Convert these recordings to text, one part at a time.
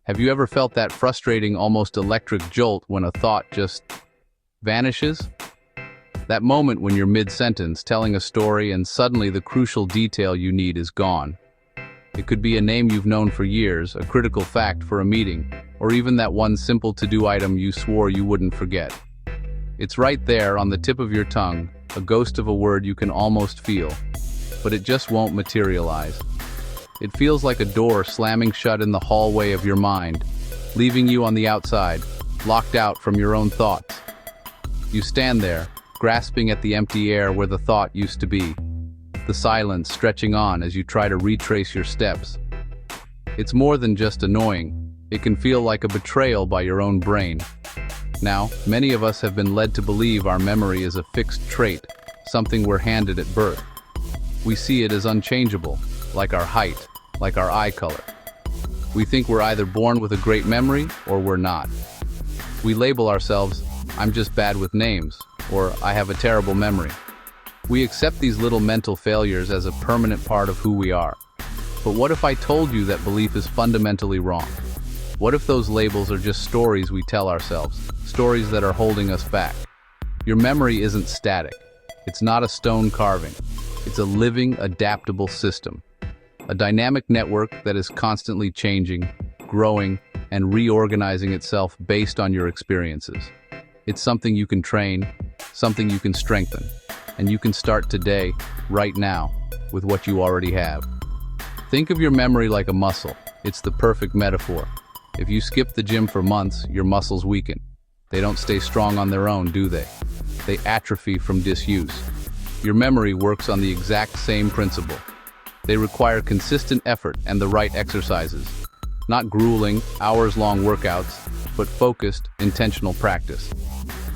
Have you ever felt that frustrating, almost electric jolt when a thought just vanishes? That moment when you're mid-sentence telling a story and suddenly the crucial detail you need is gone. It could be a name you've known for years, a critical fact for a meeting, or even that one simple to-do item you swore you wouldn't forget. It's right there on the tip of your tongue, a ghost of a word you can almost feel, but it just won't materialize. It feels like a door slamming shut in the hallway of your mind, leaving you on the outside, locked out from your own thoughts. You stand there, grasping at the empty air where the thought used to be, the silence stretching on as you try to retrace your steps. It's more than just annoying, it can feel like a betrayal by your own brain. Now, many of us have been led to believe our memory is a fixed trait, something we're handed at birth. We see it as unchangeable, like our height, like our eye color. We think we're either born with a great memory or we're not. We label ourselves, "I'm just bad with names," or "I have a terrible memory." We accept these little mental failures as a permanent part of who we are. But what if I told you that belief is fundamentally wrong? What if those labels are just stories we tell ourselves, stories that are holding us back? Your memory isn't static. It's not a stone carving. It's a living, adaptable system. A dynamic network that is constantly changing, growing, and reorganizing itself based on your experiences. It's something you can train, something you can strengthen, and you can start today, right now, with what you already have. Think of your memory like a muscle. It's the perfect metaphor. If you skip the gym for months, your muscles weaken. They don't stay strong on their own, do they? They atrophy from disuse. Your memory works on the exact same principle. They require consistent effort and the right exercises. Not grueling, hours-long workouts, but focused, intentional practice.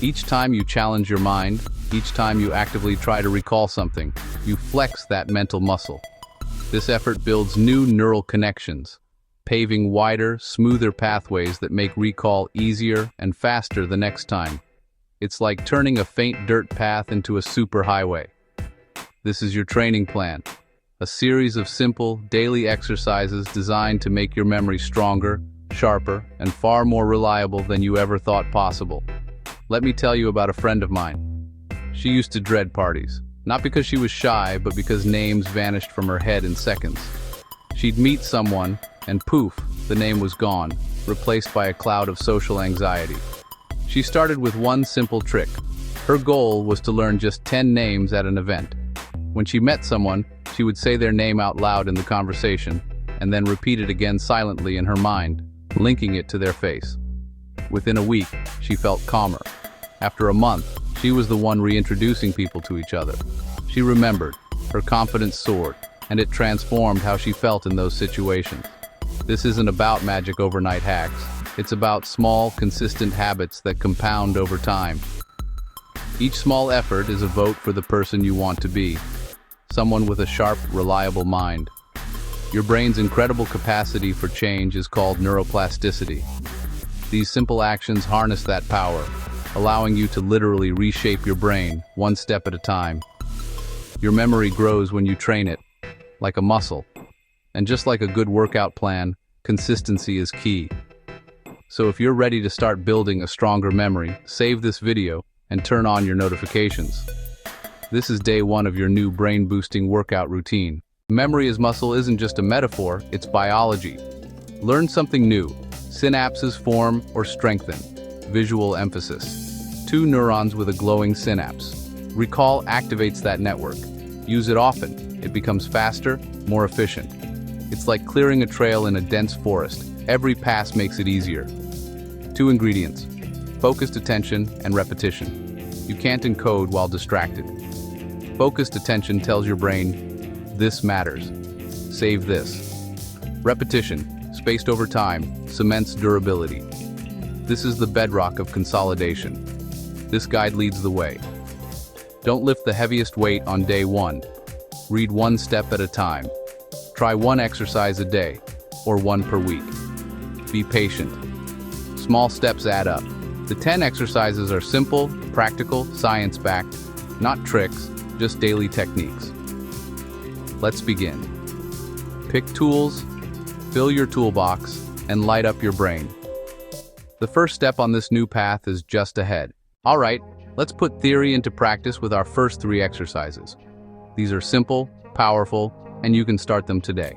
Each time you challenge your mind, each time you actively try to recall something, you flex that mental muscle. This effort builds new neural connections, paving wider, smoother pathways that make recall easier and faster the next time. It's like turning a faint dirt path into a superhighway. This is your training plan, a series of simple, daily exercises designed to make your memory stronger, sharper, and far more reliable than you ever thought possible. Let me tell you about a friend of mine. She used to dread parties, not because she was shy, but because names vanished from her head in seconds. She'd meet someone, and poof, the name was gone, replaced by a cloud of social anxiety. She started with one simple trick. Her goal was to learn just 10 names at an event. When she met someone, she would say their name out loud in the conversation, and then repeat it again silently in her mind, linking it to their face. Within a week, she felt calmer. After a month, she was the one reintroducing people to each other. She remembered, her confidence soared, and it transformed how she felt in those situations. This isn't about magic overnight hacks. It's about small, consistent habits that compound over time. Each small effort is a vote for the person you want to be, someone with a sharp, reliable mind. Your brain's incredible capacity for change is called neuroplasticity. These simple actions harness that power, allowing you to literally reshape your brain, one step at a time. Your memory grows when you train it, like a muscle. And just like a good workout plan, consistency is key. So if you're ready to start building a stronger memory, save this video and turn on your notifications. This is day one of your new brain-boosting workout routine. Memory as muscle isn't just a metaphor, it's biology. Learn something new. Synapses form or strengthen. Visual emphasis. 2 neurons with a glowing synapse. Recall activates that network. Use it often. It becomes faster, more efficient. It's like clearing a trail in a dense forest. Every pass makes it easier. 2 ingredients: focused attention and repetition. You can't encode while distracted. Focused attention tells your brain, this matters. Save this. Repetition, spaced over time, cements durability. This is the bedrock of consolidation. This guide leads the way. Don't lift the heaviest weight on day 1. Read one step at a time. Try one exercise a day, or one per week. Be patient. Small steps add up. The 10 exercises are simple, practical, science-backed, not tricks, just daily techniques. Let's begin. Pick tools, fill your toolbox, and light up your brain. The first step on this new path is just ahead. All right, let's put theory into practice with our first 3 exercises. These are simple, powerful, and you can start them today.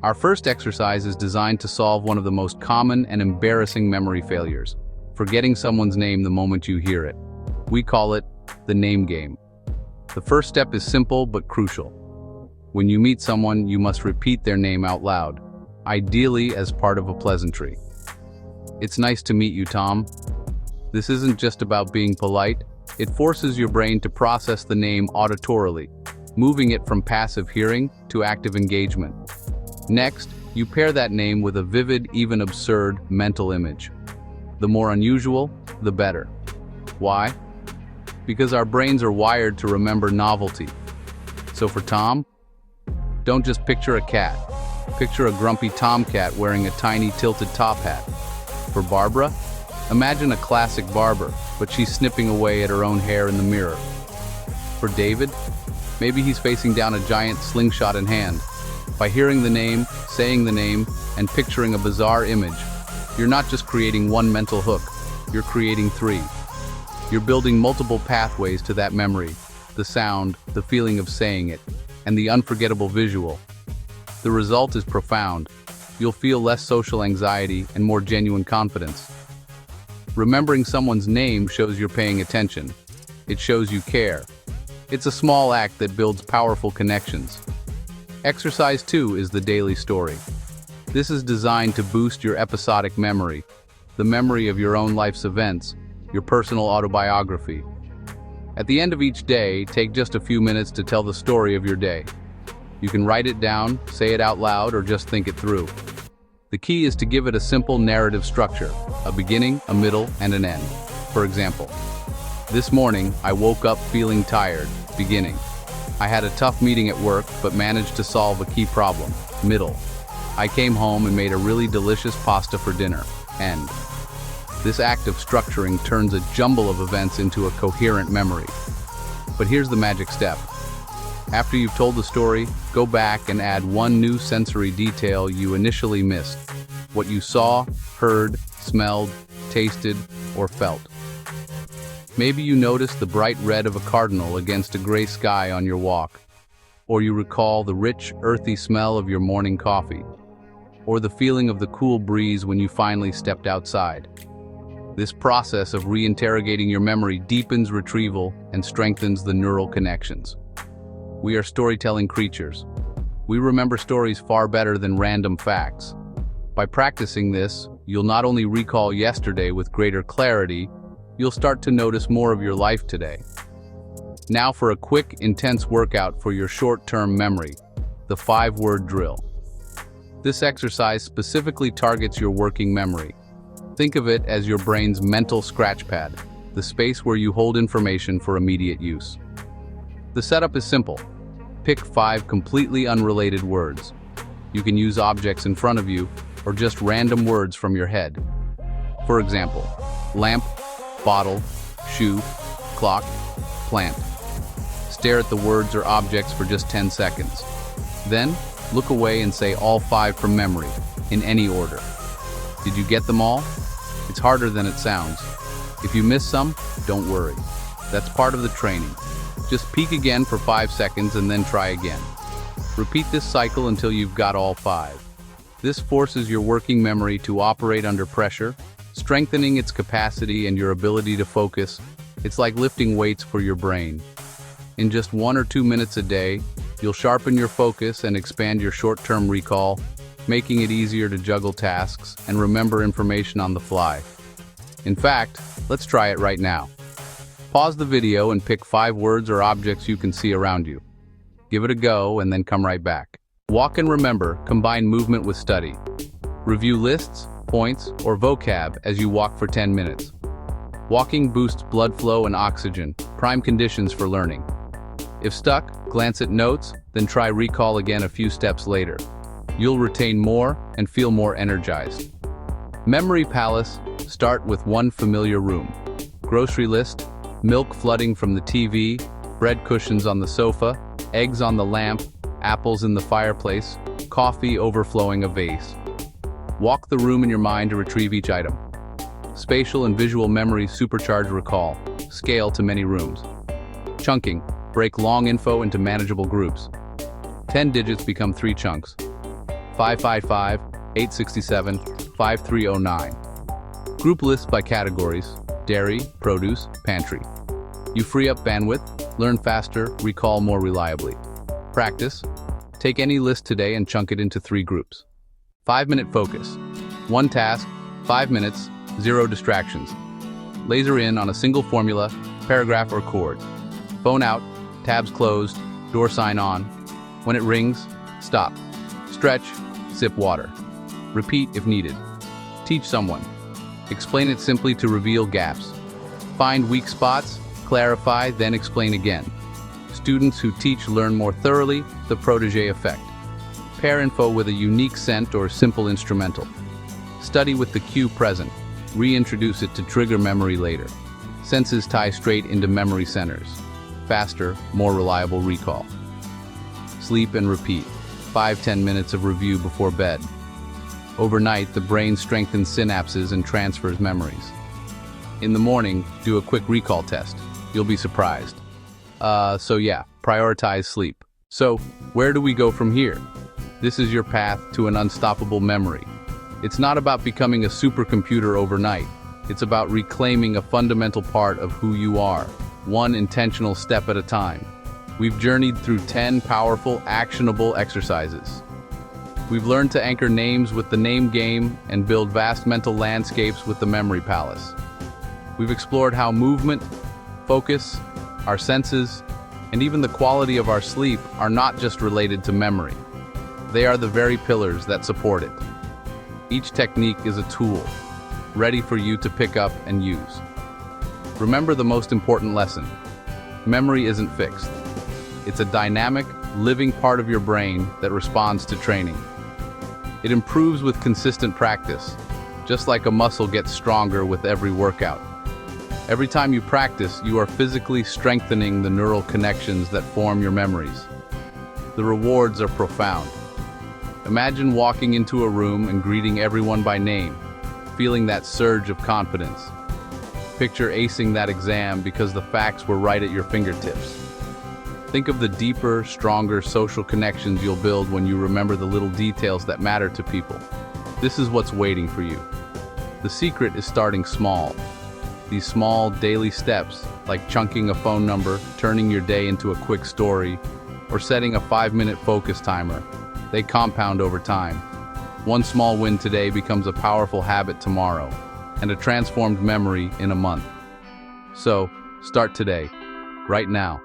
Our first exercise is designed to solve one of the most common and embarrassing memory failures: forgetting someone's name the moment you hear it. We call it the name game. The first step is simple but crucial. When you meet someone, you must repeat their name out loud, ideally as part of a pleasantry. "It's nice to meet you, Tom." This isn't just about being polite, it forces your brain to process the name auditorily, moving it from passive hearing to active engagement. Next, you pair that name with a vivid, even absurd, mental image. The more unusual, the better. Why? Because our brains are wired to remember novelty. So for Tom, don't just picture a cat. Picture a grumpy tomcat wearing a tiny tilted top hat. For Barbara, imagine a classic barber, but she's snipping away at her own hair in the mirror. For David, maybe he's facing down a giant slingshot in hand. By hearing the name, saying the name, and picturing a bizarre image, you're not just creating one mental hook, you're creating 3. You're building multiple pathways to that memory: the sound, the feeling of saying it, and the unforgettable visual. The result is profound. You'll feel less social anxiety and more genuine confidence. Remembering someone's name shows you're paying attention. It shows you care. It's a small act that builds powerful connections. Exercise 2 is the daily story. This is designed to boost your episodic memory, the memory of your own life's events, your personal autobiography. At the end of each day, take just a few minutes to tell the story of your day. You can write it down, say it out loud, or just think it through. The key is to give it a simple narrative structure: a beginning, a middle, and an end. For example, "This morning, I woke up feeling tired." Beginning. "I had a tough meeting at work, but managed to solve a key problem." Middle. "I came home and made a really delicious pasta for dinner." End. This act of structuring turns a jumble of events into a coherent memory. But here's the magic step. After you've told the story, go back and add one new sensory detail you initially missed. What you saw, heard, smelled, tasted, or felt. Maybe you noticed the bright red of a cardinal against a gray sky on your walk. Or you recall the rich, earthy smell of your morning coffee. Or the feeling of the cool breeze when you finally stepped outside. This process of reinterrogating your memory deepens retrieval and strengthens the neural connections. We are storytelling creatures. We remember stories far better than random facts. By practicing this, you'll not only recall yesterday with greater clarity, you'll start to notice more of your life today. Now for a quick, intense workout for your short-term memory, the 5-word drill. This exercise specifically targets your working memory. Think of it as your brain's mental scratch pad, the space where you hold information for immediate use. The setup is simple. Pick 5 completely unrelated words. You can use objects in front of you or just random words from your head. For example, lamp, bottle, shoe, clock, plant. Stare at the words or objects for just 10 seconds. Then, look away and say all 5 from memory, in any order. Did you get them all? It's harder than it sounds. If you miss some, don't worry. That's part of the training. Just peek again for 5 seconds and then try again. Repeat this cycle until you've got all 5. This forces your working memory to operate under pressure, strengthening its capacity and your ability to focus. It's like lifting weights for your brain. In just 1 or 2 minutes a day, you'll sharpen your focus and expand your short-term recall, making it easier to juggle tasks and remember information on the fly. In fact, let's try it right now. Pause the video and pick 5 words or objects you can see around you. Give it a go and then come right back. Walk and remember, combine movement with study. Review lists, points, or vocab as you walk for 10 minutes. Walking boosts blood flow and oxygen, prime conditions for learning. If stuck, glance at notes, then try recall again a few steps later. You'll retain more and feel more energized. Memory Palace, start with one familiar room. Grocery list, milk flooding from the TV, bread cushions on the sofa, eggs on the lamp, apples in the fireplace, coffee overflowing a vase. Walk the room in your mind to retrieve each item. Spatial and visual memory supercharge recall. Scale to many rooms. Chunking. Break long info into manageable groups. 10 digits become 3 chunks. 555, 867, 5309. Group lists by categories: dairy, produce, pantry. You free up bandwidth, learn faster, recall more reliably. Practice. Take any list today and chunk it into 3 groups. 5-minute focus. One task, 5 minutes, 0 distractions. Laser in on a single formula, paragraph or chord. Phone out, tabs closed, door sign on. When it rings, stop. Stretch, sip water. Repeat if needed. Teach someone. Explain it simply to reveal gaps. Find weak spots, clarify, then explain again. Students who teach learn more thoroughly, the protege effect. Pair info with a unique scent or simple instrumental. Study with the cue present. Reintroduce it to trigger memory later. Senses tie straight into memory centers. Faster, more reliable recall. Sleep and repeat. 5-10 minutes of review before bed. Overnight, the brain strengthens synapses and transfers memories. In the morning, do a quick recall test. You'll be surprised. Prioritize sleep. So, where do we go from here? This is your path to an unstoppable memory. It's not about becoming a supercomputer overnight. It's about reclaiming a fundamental part of who you are, one intentional step at a time. We've journeyed through 10 powerful, actionable exercises. We've learned to anchor names with the name game and build vast mental landscapes with the memory palace. We've explored how movement, focus, our senses, and even the quality of our sleep are not just related to memory. They are the very pillars that support it. Each technique is a tool, ready for you to pick up and use. Remember the most important lesson. Memory isn't fixed. It's a dynamic, living part of your brain that responds to training. It improves with consistent practice, just like a muscle gets stronger with every workout. Every time you practice, you are physically strengthening the neural connections that form your memories. The rewards are profound. Imagine walking into a room and greeting everyone by name, feeling that surge of confidence. Picture acing that exam because the facts were right at your fingertips. Think of the deeper, stronger social connections you'll build when you remember the little details that matter to people. This is what's waiting for you. The secret is starting small. These small, daily steps, like chunking a phone number, turning your day into a quick story, or setting a 5-minute focus timer, they compound over time. One small win today becomes a powerful habit tomorrow, and a transformed memory in a month. So, start today, right now.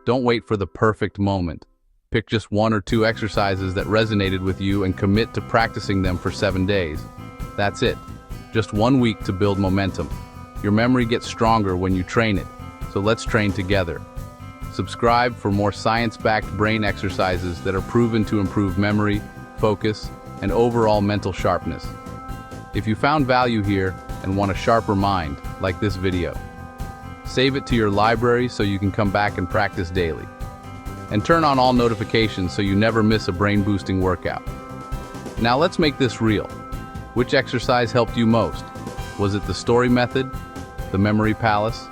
Don't wait for the perfect moment. Pick just 1 or 2 exercises that resonated with you and commit to practicing them for 7 days. That's it. Just 1 week to build momentum. Your memory gets stronger when you train it, so let's train together. Subscribe for more science-backed brain exercises that are proven to improve memory, focus, and overall mental sharpness. If you found value here and want a sharper mind, like this video, save it to your library so you can come back and practice daily. And turn on all notifications so you never miss a brain-boosting workout. Now let's make this real. Which exercise helped you most? Was it the story method? The memory palace?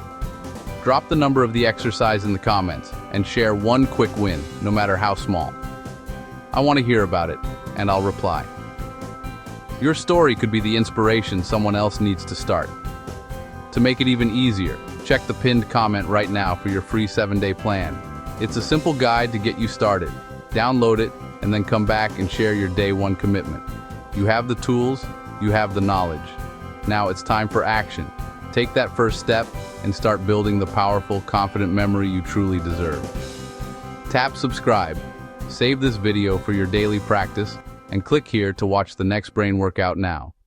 Drop the number of the exercise in the comments and share one quick win, no matter how small. I want to hear about it, and I'll reply. Your story could be the inspiration someone else needs to start. To make it even easier, check the pinned comment right now for your free 7-day plan. It's a simple guide to get you started. Download it, and then come back and share your day 1 commitment. You have the tools, you have the knowledge. Now it's time for action. Take that first step and start building the powerful, confident memory you truly deserve. Tap subscribe, save this video for your daily practice, and click here to watch the next brain workout now.